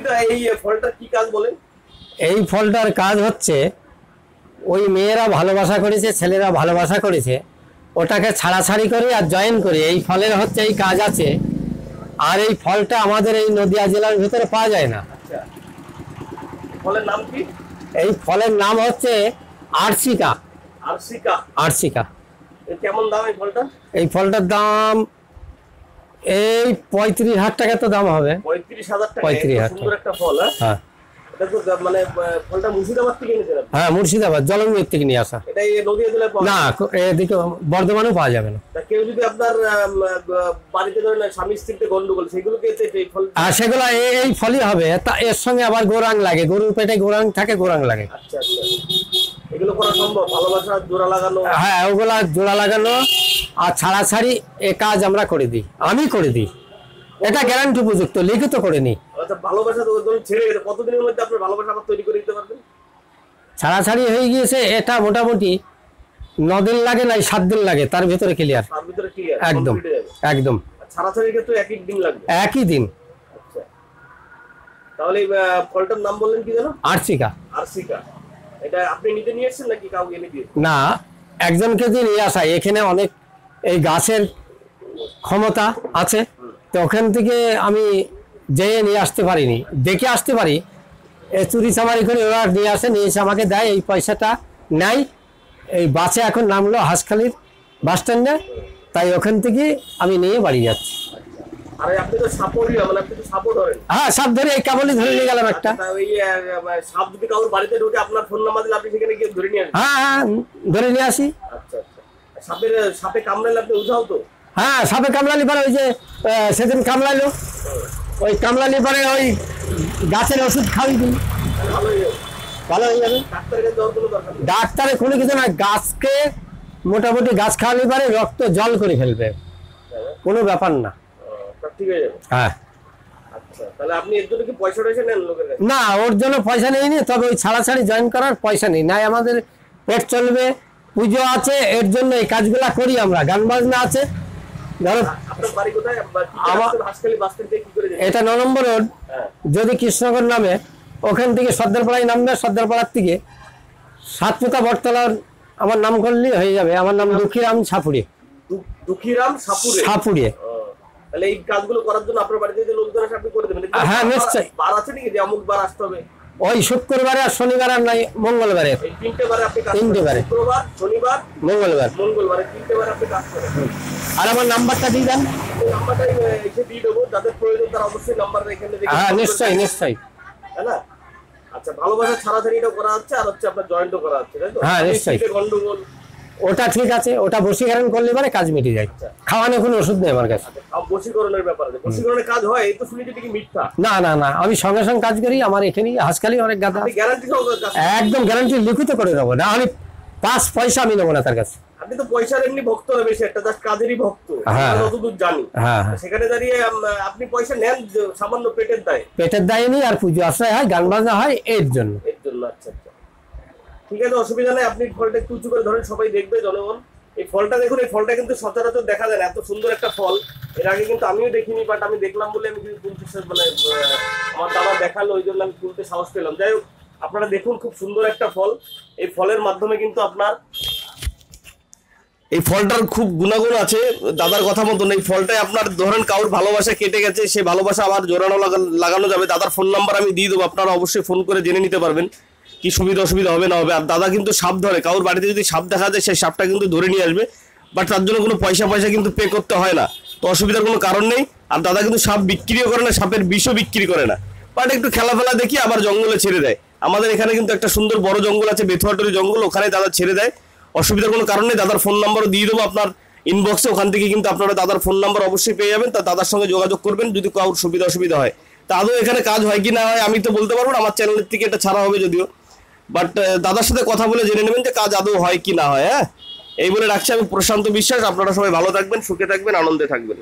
সুবিধা এই ফলটার কি কাজ বলেন? এই ফলটার কাজ হচ্ছে ওই মেয়েরা ভালোবাসা করেছে, ছেলেরা ভালোবাসা করেছে, ওটাকে ছাড়াছাড়ি করে আর জয়েন করে এই ফলের হচ্ছে এই কাজ আছে। আর এই ফলটা আমাদের এই নদিয়া জেলার ভিতরে পাওয়া যায় না। আচ্ছা, ফলের নাম কি? এই ফলের নাম হচ্ছে আরসিকা। আরসিকা। আরসিকা। কেমন দাম এই ফলটা? এই ফলটার দাম এই 35,000 টাকা তো দাম হবে। 35,000 টাকা। 35,000 সুন্দর একটা ফল। হ্যাঁ, এটা তো মানে ফলটা মুর্শিদাবাদ থেকে এনেছেন আপনি? হ্যাঁ, মুর্শিদাবাদ জলঙ্গির থেকে নিয়ে আসা। এটা এই নদিয়া জেলায় পাওয়া না, এদিকে বর্ধমানেও পাওয়া যাবে না। কেউ যদি আপনার বাড়িতে ধরেন স্বামী স্ত্রীতে গন্ডগোল, সেগুলোকে এই ফল, আর সেগুলো এই ফলই হবে। তা এর সঙ্গে আবার গোরাং লাগে, গরুর পেটে গোরাং থাকে, গোরাং লাগে। আচ্ছা আচ্ছা, এগুলো করা সম্ভব? ভালোবাসা জোড়া লাগানো? হ্যাঁ, ওগুলা জোড়া লাগানো আর ছাড়াছাড়ি এ কাজ আমরা করে দিই, আমি করে দিই। এটা গ্যারান্টি উপযুক্ত, লিখিত করে নিই। আচ্ছা, ভালোবাসা তো ছেড়ে গেছে, কতদিনের মধ্যে আপনার ভালোবাসা আবার তৈরি করে দিতে পারবেন? ছাড়াছাড়ি হয়ে গিয়েছে, এটা মোটামুটি 9 দিন লাগে না, 7 দিন লাগে, তার ভিতরে ক্লিয়ার। তার ভিতরে ক্লিয়ার একদম একদম। ছাড়াছাড়ির ক্ষেত্রে একই দিন লাগবে? একই দিন। আচ্ছা, তাহলে ফলটার নাম বললেন কি জানো? আরসিকা। আরসিকা। এটা আপনি নিজে নিয়ে এসেছেন নাকি কাউকে এনে দিয়েছেন? না, একজনকে দিয়ে নিয়ে আসা। এখানে অনেক এই গাছের ক্ষমতা আছে, তো ওখান থেকে আমি যেয়ে নিয়ে আসতে পারিনি, দেখে আসতে পারি। চুরি চামারি করে ওরা নিয়ে আসে, নিয়ে এসে আমাকে দেয়, এই পয়সাটা নেয়। এই বাসে এখন নামলো হাঁসখালির বাস স্ট্যান্ডে, তাই ওখান থেকে আমি নিয়ে বাড়ি যাচ্ছি। আরে আপনি তো সাপোর্টই, মানে আপনি তো সাপোর্ট ধরেন? হ্যাঁ, সাপ ধরে এই কেবলই ধরে নিয়ে গেলাম একটা। ওই সাপ যদি কারোর বাড়িতে ঢুকে আপনার ফোন নাম্বার দিলে আপনি সেখানে গিয়ে ধরে নিয়ে আসেন? হ্যাঁ হ্যাঁ, ধরে নিয়ে আসি। আচ্ছা আচ্ছা, সাপে কামড়ালে আপনি উঠাও তো? হ্যাঁ, সাপে কামড়ালি পরে ওই যে সেদিন কামড়াইলো, ওই কামড়ালি পরে ওই গাছের ওষুধ খাওয়াই দিন, ভালো হয়ে যাবে। ভালো হয়ে যাবে। ডাক্তারের কাছে যাওয়ার কোনো দরকার নেই? ডাক্তারের কোনো কিছু না, গাছকে মোটামুটি গাছ খাওয়ালে পারে রক্ত জল করে ফেলবে, কোনো ব্যাপার না। সব ঠিক হয়ে যাবে? হ্যাঁ। আচ্ছা, তাহলে আপনি এর জন্য কি পয়সা টয়সা নেন লোকের কাছে? না, ওর জন্য পয়সা নেইনি, তবে ওই ছাড়াছাড়ি জয়েন করার পয়সা নেই। নাই আমাদের পেট চলবে, পুজো আছে, এর জন্য এই কাজগুলা করি আমরা। গান বাজনা আছে। ধরো আপনার বাড়ি কোথায়? হাঁসখালি বাস স্ট্যান্ড থেকে কি করে যাবেন? এটা 9 নম্বর রোড। যদি কৃষ্ণনগর নামে, ওখান থেকে সর্দারপাড়ায় নামবে, সর্দারপাড়ার থেকে সাতপুতা বটতলার আমার নাম করলেই হয়ে যাবে। আমার নাম দুঃখীরাম সাপুড়ে। দুঃখীরাম সাপুড়ে? সাপুড়ে। তাহলে এই কাজগুলো করার জন্য আপনার বাড়িতে যে লোকজন আসে আপনি করে দেবেন? হ্যাঁ, নিশ্চয়ই। বার আছে নাকি যে অমুক বার আসতে হবে? ওই শুক্রবারে আর শনিবার আর নাই, মঙ্গলবারে। এই 3টে বারে আপনি কাজ করেন? 3টে বারে, শুক্রবার, শনিবার, মঙ্গলবারে 3টে বারে আপনি কাজ করেন। আর আমার নাম্বারটা দিয়ে দেন। নাম্বারটা এসে দিয়ে দেবো, যাদের প্রয়োজন তারা অবশ্যই নাম্বার এখানে দেখে। হ্যাঁ, নিশ্চয়ই নিশ্চয়ই। তাই না? আচ্ছা, ভালোবাসা ছাড়াছাড়িটাও করা হচ্ছে আর হচ্ছে আপনার জয়েন্টও করা হচ্ছে, তাই তো? হ্যাঁ, নিশ্চয়ই। গন্ডগোল ওটা ঠিক আছে, ওটা বশীকরণ করলে পরে কাজ মিটে যায়। খাওয়ানোর কোনো ওষুধ নেই আমার কাছে। বশীকরণের ব্যাপার আছে? বশীকরণের কাজ হয় এই তো শুনি, যেটা কি মিথ্যা? না না না, আমি সঙ্গে সঙ্গে কাজ করি। আমার এখানে হাঁসখালি অনেক গাদা। আপনি গ্যারান্টি সহকারে কাজ করেন? একদম গ্যারান্টি লিখিত করে নেবো না, আমি 5 পয়সা আমি নেবো না তার কাছে। আপনি তো পয়সার এমনি ভক্ত না বেশি, একটা জাস্ট কাজেরই ভক্ত, হ্যাঁ, যতদূর জানি। হ্যাঁ, সেখানে দাঁড়িয়ে আপনি পয়সা নেন সামান্য পেটের দায়ে? পেটের দায় নেই, আর পুজো আশ্রয় হয়, গান বাজনা হয়, এর জন্য। আচ্ছা আচ্ছা, ঠিক আছে, অসুবিধা নেই। আপনি ফলটা একটু উঁচু করে ধরেন, সবাই দেখবে, জনগণ। এই ফলটা দেখুন, এই ফলটা কিন্তু সচরাচর দেখা যায় না, এত সুন্দর একটা ফল এর আগে কিন্তু আমিও দেখিনি, বাট আমি দেখলাম বলে আমি কিন্তু মানে আমার দাদা দেখালো, ওই জন্য আমি তুলতে সাহস পেলাম। যাই হোক, আপনারা দেখুন, খুব সুন্দর একটা ফল। এই ফলের মাধ্যমে কিন্তু আপনার এই ফলটার খুব গুণাগুণ আছে। দাদার কথা মতন এই ফলটাই আপনার ধরেন কারোর ভালোবাসা কেটে গেছে, সেই ভালোবাসা আবার জোরানো লাগানো যাবে। দাদার ফোন নাম্বার আমি দিয়ে দেবো, আপনারা অবশ্যই ফোন করে জেনে নিতে পারবেন কি সুবিধা অসুবিধা হবে না হবে। আর দাদা কিন্তু সাপ ধরে, কারোর বাড়িতে যদি সাপ দেখা যায় সেই সাপটা কিন্তু ধরে নিয়ে আসবে, বাট তার জন্য কোনো পয়সা কিন্তু পে করতে হয় না, তো অসুবিধার কোনো কারণ নেই। আর দাদা কিন্তু সাপ বিক্রিও করে না, সাপের বিষও বিক্রি করে না, বাট একটু খেলাফেলা দেখি আবার জঙ্গলে ছেড়ে দেয়। আমাদের এখানে কিন্তু একটা সুন্দর বড় জঙ্গল আছে, বেথুয়াটরি জঙ্গল, ওখানে দাদা ছেড়ে দেয়, অসুবিধার কোনো কারণ নেই। দাদার ফোন নাম্বারও দিয়ে দেবো আপনার ইনবক্সে, ওখান থেকে কিন্তু আপনারা দাদার ফোন নাম্বার অবশ্যই পেয়ে যাবেন। তা দাদার সঙ্গে যোগাযোগ করবেন যদি কারোর অসুবিধা হয়। তা আদৌ এখানে কাজ হয় কি না হয় আমি তো বলতে পারবো না, আমার চ্যানেলের থেকে এটা ছাড়া হবে যদিও, বাট দাদার সাথে কথা বলে জেনে নেবেন যে কাজ আদৌ হয় কি না হয়। হ্যাঁ, এই বলে রাখছি আমি প্রশান্ত বিশ্বাস। আপনারা সবাই ভালো থাকবেন, সুখে থাকবেন, আনন্দে থাকবেন।